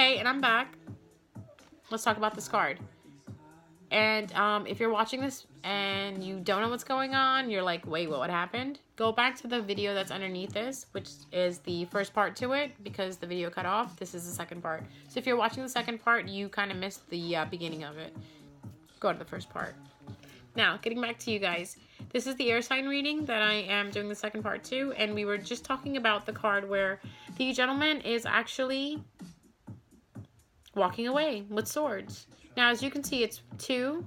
Hey, and I'm back. Let's talk about this card. And if you're watching this and you don't know what's going on, you're like, wait, what happened? Go back to the video that's underneath this, which is the first part to it, because the video cut off. This is the second part. So if you're watching the second part, you kind of missed the beginning of it. Go to the first part. Now, getting back to you guys. This is the air sign reading that I am doing the second part to. And we were just talking about the card where the gentleman is actually walking away with swords. Now, as you can see, it's 2,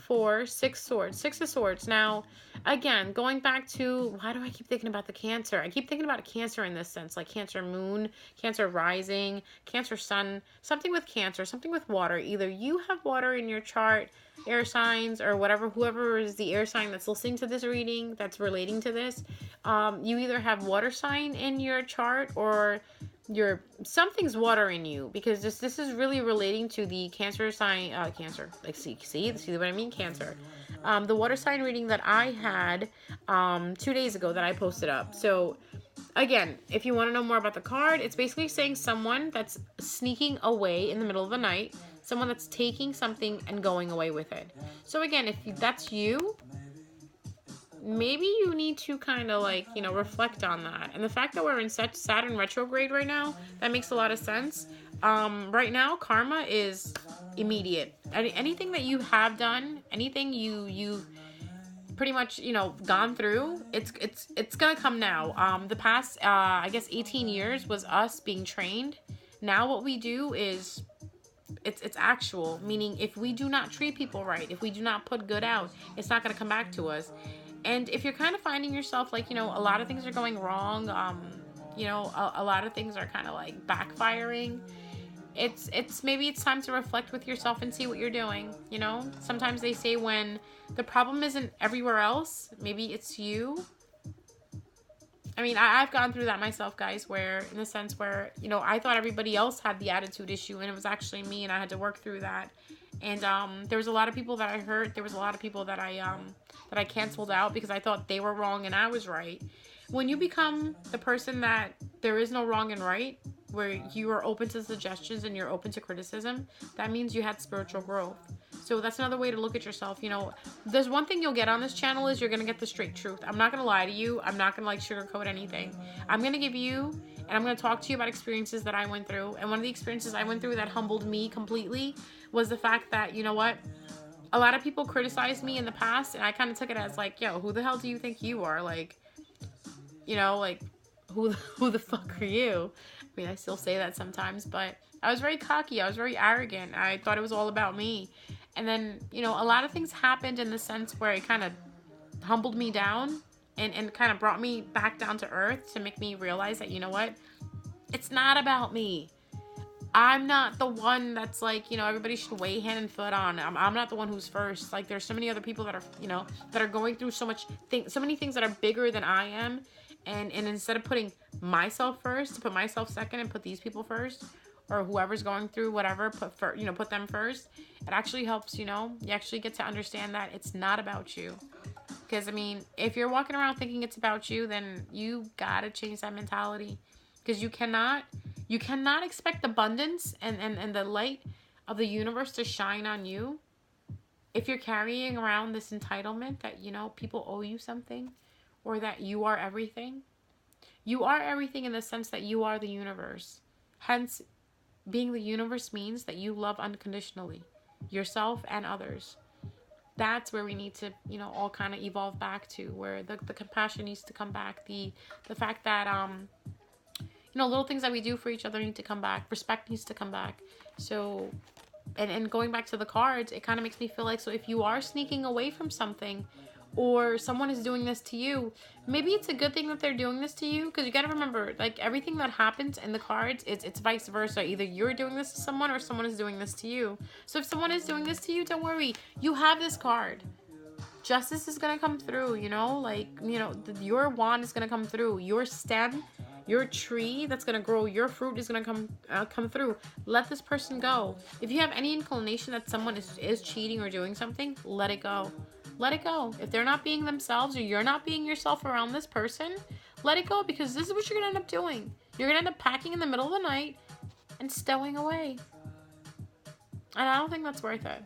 4, 6 swords. 6 of swords. Now, again, going back to, why do I keep thinking about the Cancer? I keep thinking about a Cancer in this sense, like Cancer moon, Cancer rising, Cancer sun, something with Cancer, something with water. Either you have water in your chart, air signs, or whatever, whoever is the air sign that's listening to this reading, that's relating to this, you either have water sign in your chart, or something's water in you, because this is really relating to the Cancer sign, Cancer, like see what I mean, Cancer. The water sign reading that I had 2 days ago that I posted up. So again, if you want to know more about the card, it's basically saying someone that's sneaking away in the middle of the night, someone that's taking something and going away with it. So again, if that's you, maybe you need to kind of like, reflect on that. And the fact that we're in such Saturn retrograde right now, that makes a lot of sense. Right now, karma is immediate. Anything that you have done, anything you pretty much, gone through, it's gonna come now. The past, I guess 18 years was us being trained. Now what we do is, it's actual, meaning if we do not treat people right, if we do not put good out, it's not gonna come back to us. And if you're kind of finding yourself like, a lot of things are going wrong, a lot of things are kind of like backfiring, maybe it's time to reflect with yourself and see what you're doing. Sometimes they say when the problem isn't everywhere else, maybe it's you. I mean, I've gone through that myself, guys, where in the sense where, I thought everybody else had the attitude issue, and it was actually me, and I had to work through that. And there was a lot of people that I hurt. There was a lot of people that I canceled out because I thought they were wrong and I was right. When you become the person that there is no wrong and right, where you are open to suggestions and you're open to criticism, that means you had spiritual growth. So that's another way to look at yourself. There's one thing you'll get on this channel is you're going to get the straight truth. I'm not going to lie to you. I'm not going to sugarcoat anything. I'm going to give you, and I'm going to talk to you about experiences that I went through. And one of the experiences I went through that humbled me completely was the fact that, a lot of people criticized me in the past, and I kind of took it as like, yo, who the hell do you think you are? Like, who the fuck are you? I mean, I still say that sometimes, but I was very cocky. I was very arrogant. I thought it was all about me. And then, a lot of things happened in the sense where it kind of humbled me down and kind of brought me back down to earth to make me realize that, it's not about me. I'm not the one that's like, everybody should weigh hand and foot on. I'm not the one who's first. Like, there's so many other people that are, that are going through so many things that are bigger than I am. And instead of putting myself first, to put myself second and put these people first, or whoever's going through whatever, put them first. It actually helps, you actually get to understand that it's not about you. Because, I mean, if you're walking around thinking it's about you, then you gotta change that mentality. Because you cannot expect abundance and the light of the universe to shine on you if you're carrying around this entitlement that, people owe you something, or that you are everything. You are everything in the sense that you are the universe. Hence, being the universe means that you love unconditionally, yourself and others. That's where we need to, all kind of evolve back to, where the compassion needs to come back. The fact that, little things that we do for each other need to come back. Respect needs to come back. So, and going back to the cards, it kind of makes me feel like, so if you are sneaking away from something, or someone is doing this to you, maybe it's a good thing that they're doing this to you, because you got to remember, like, everything that happens in the cards, it's vice versa. Either you're doing this to someone or someone is doing this to you. So if someone is doing this to you, don't worry. You have this card. Justice is going to come through, your wand is going to come through. Your stem, your tree that's going to grow, your fruit is going to come through. Let this person go. If you have any inclination that someone is cheating or doing something, let it go. Let it go. If they're not being themselves, or you're not being yourself around this person, let it go, because this is what you're going to end up doing. You're going to end up packing in the middle of the night, and stowing away. And I don't think that's worth it.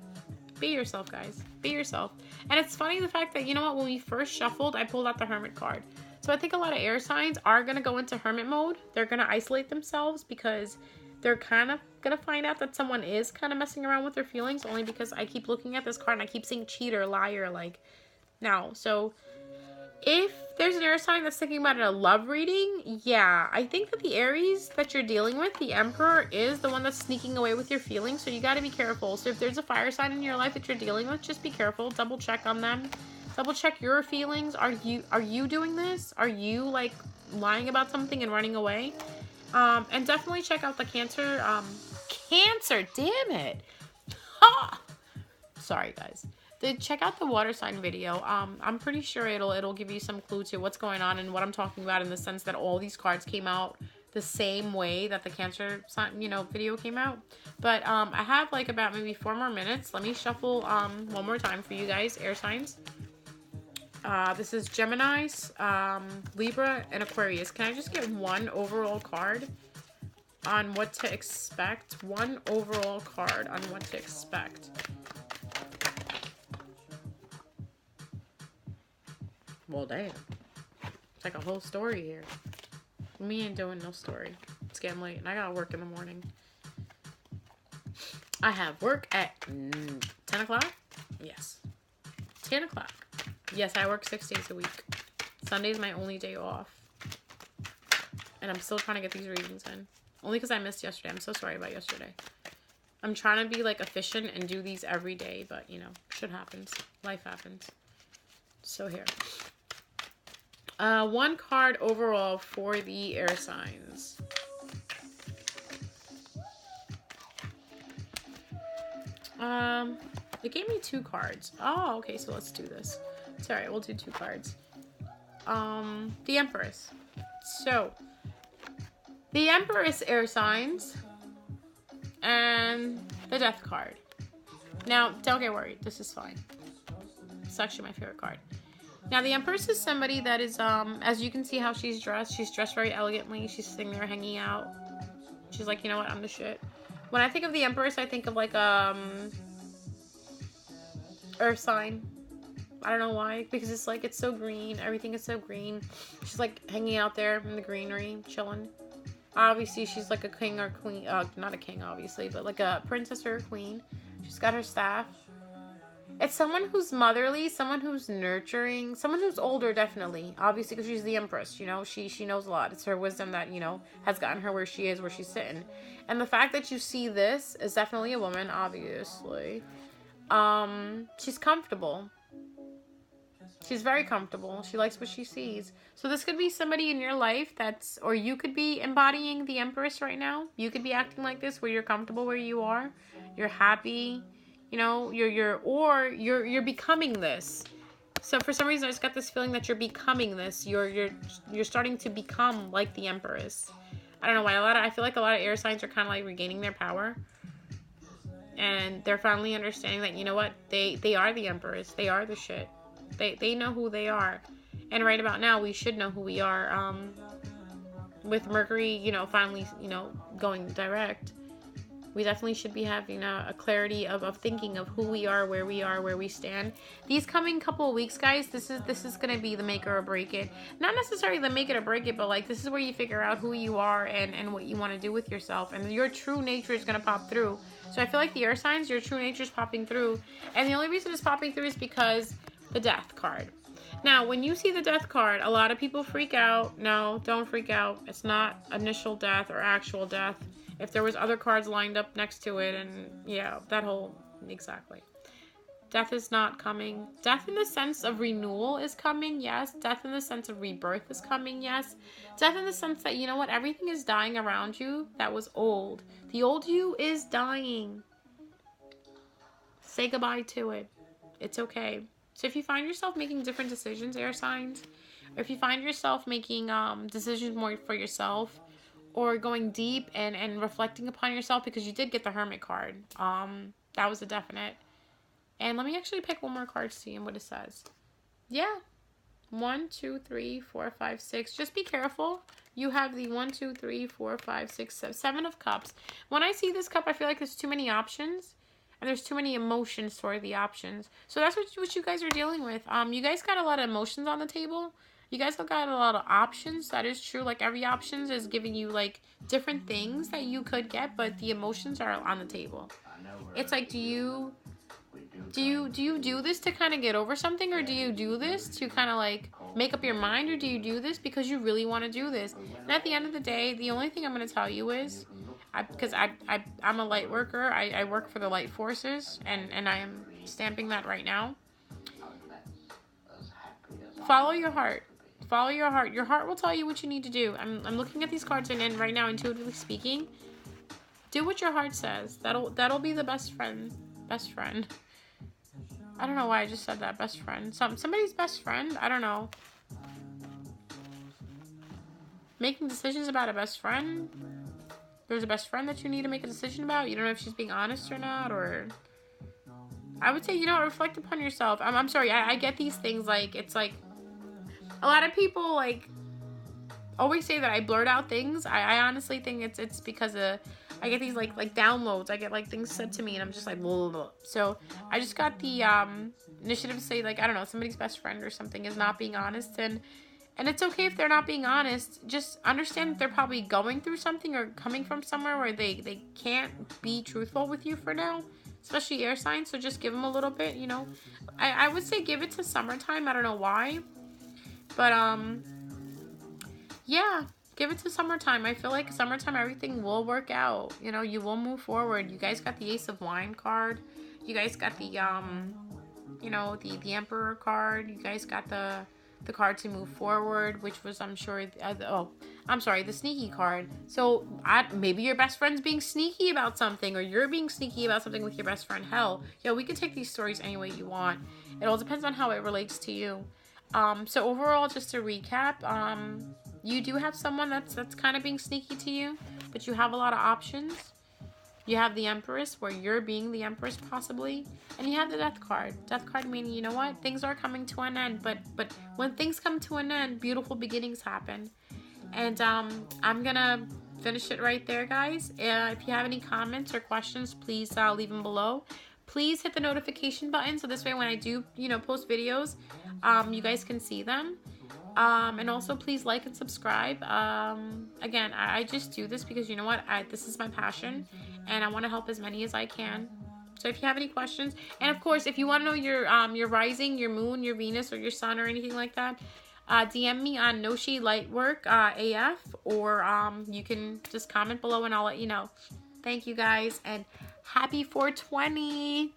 Be yourself, guys. Be yourself. And it's funny the fact that, you know what, when we first shuffled, I pulled out the Hermit card. So I think a lot of air signs are going to go into hermit mode. They're going to isolate themselves because they're kind of going to find out that someone is kind of messing around with their feelings, only because I keep looking at this card and I keep seeing cheater, liar, like, now. So if there's an air sign that's thinking about a love reading, yeah, I think that the Aries that you're dealing with, the Emperor, is the one that's sneaking away with your feelings, so you got to be careful. So if there's a fire sign in your life that you're dealing with, just be careful. Double check on them. Double check your feelings. Are you doing this? Are you, like, lying about something and running away? And definitely check out the Cancer. Cancer, damn it. Ha! Sorry, guys. Check out the water sign video. I'm pretty sure it'll give you some clue to what's going on and what I'm talking about, in the sense that all these cards came out the same way that the Cancer sign, you know, video came out. But I have like about maybe 4 more minutes. Let me shuffle one more time for you guys, air signs. This is Gemini, Libra, and Aquarius. Can I just get one overall card on what to expect? One overall card on what to expect. Well, damn. It's like a whole story here. Me ain't doing no story. It's getting late, and I gotta work in the morning. I have work at 10 o'clock? Yes. 10 o'clock. Yes, I work 6 days a week. Sunday's my only day off. And I'm still trying to get these readings in. Only because I missed yesterday. I'm so sorry about yesterday. I'm trying to be, like, efficient and do these every day, but, you know, shit happens. Life happens. So here. One card overall for the air signs. It gave me 2 cards. Oh, okay, so let's do this. It's alright, we'll do 2 cards. The Empress. So, the Empress air signs and the Death card. Now, don't get worried. This is fine. It's actually my favorite card. Now, the Empress is somebody that is, as you can see how she's dressed very elegantly. She's sitting there hanging out. She's like, you know what, I'm the shit. When I think of the Empress, I think of, like, earth sign. I don't know why, because it's, like, it's so green. Everything is so green. She's, like, hanging out there in the greenery, chilling. Obviously, she's, like, a king or queen. Not a king, obviously, but, like, a princess or a queen. She's got her staff. It's someone who's motherly, someone who's nurturing, someone who's older, definitely. Obviously, because she's the Empress, you know, she knows a lot. It's her wisdom that, you know, has gotten her where she is, where she's sitting. And the fact that you see this is definitely a woman, obviously. She's comfortable. She's very comfortable. She likes what she sees. So this could be somebody in your life that's, or you could be embodying the Empress right now. You could be acting like this, where you're comfortable where you are. You're happy. You know, you're becoming this. So for some reason, I just got this feeling that you're becoming this. You're starting to become like the Empress. I don't know why. I feel like a lot of air signs are kind of like regaining their power, and they're finally understanding that, you know what, they are the Empress. They are the shit. They know who they are, and right about now, we should know who we are. With Mercury, you know, finally, you know, going direct. We definitely should be having a clarity of thinking of who we are, where we stand. These coming couple of weeks, guys, this is going to be the make or break it. Not necessarily the make it or break it, but like this is where you figure out who you are and what you want to do with yourself. And your true nature is going to pop through. So I feel like the air signs, your true nature is popping through. And the only reason it's popping through is because the Death card. Now, when you see the Death card, a lot of people freak out. No, don't freak out. It's not initial death or actual death. If there was other cards lined up next to it, and yeah, that whole, exactly. Death is not coming. Death in the sense of renewal is coming, yes. Death in the sense of rebirth is coming, yes. Death in the sense that, you know what, everything is dying around you that was old. The old you is dying. Say goodbye to it. It's okay. So if you find yourself making different decisions, air signs, or if you find yourself making decisions more for yourself, or going deep and reflecting upon yourself, because you did get the Hermit card. That was a definite. And let me actually pick one more card to see what it says. Yeah. 1, 2, 3, 4, 5, 6. Just be careful. You have the 1, 2, 3, 4, 5, 6, 7, 7 of cups. When I see this cup, I feel like there's too many options. And there's too many emotions for the options. So that's what you guys are dealing with. You guys got a lot of emotions on the table. You guys have got a lot of options. That is true. Like, every option is giving you, like, different things that you could get. But the emotions are on the table. It's like, do you do this to kind of get over something, or do you do this to kind of like make up your mind, or do you do this because you really want to do this? And at the end of the day, the only thing I'm going to tell you is, because I'm a light worker, I work for the light forces, and I am stamping that right now. Follow your heart. Follow your heart. Your heart will tell you what you need to do. I'm looking at these cards, and right now, intuitively speaking, do what your heart says. That'll be the best friend. Best friend. I don't know why I just said that. Best friend. Somebody's best friend. I don't know. Making decisions about a best friend. There's a best friend that you need to make a decision about. You don't know if she's being honest or not, or... I would say, you know, reflect upon yourself. I'm sorry. I get these things, like, it's like... A lot of people, like, always say that I blurt out things. I honestly think it's because of... I get these like downloads. I get like things said to me, and I'm just like, blah, blah, blah. So I just got the initiative to say, like, I don't know, somebody's best friend or something is not being honest, and it's okay if they're not being honest. Just understand that they're probably going through something or coming from somewhere where they can't be truthful with you for now, especially air signs. So just give them a little bit, you know. I would say give it to summertime. I don't know why, but yeah. Give it to summertime. I feel like summertime, everything will work out. You know, you will move forward. You guys got the Ace of Wine card. You guys got the, you know, the Emperor card. You guys got the card to move forward, which was, I'm sure, the sneaky card. So, maybe your best friend's being sneaky about something, or you're being sneaky about something with your best friend. Hell, yeah, we can take these stories any way you want. It all depends on how it relates to you. So overall, just to recap, you do have someone that's kind of being sneaky to you, but you have a lot of options. You have the Empress, where you're being the Empress possibly, and you have the Death card. Death card meaning, you know what, things are coming to an end, but when things come to an end, beautiful beginnings happen. And I'm gonna finish it right there, guys. If you have any comments or questions, please leave them below. Please hit the notification button, so this way when I do, you know, post videos, you guys can see them. And also please like and subscribe. Again, I just do this because, you know what, this is my passion, and I want to help as many as I can. So if you have any questions, and of course, if you want to know your rising, your moon, your Venus, or your sun, or anything like that, DM me on Noshi Lightwork AF, or you can just comment below and I'll let you know. Thank you guys, and happy 420.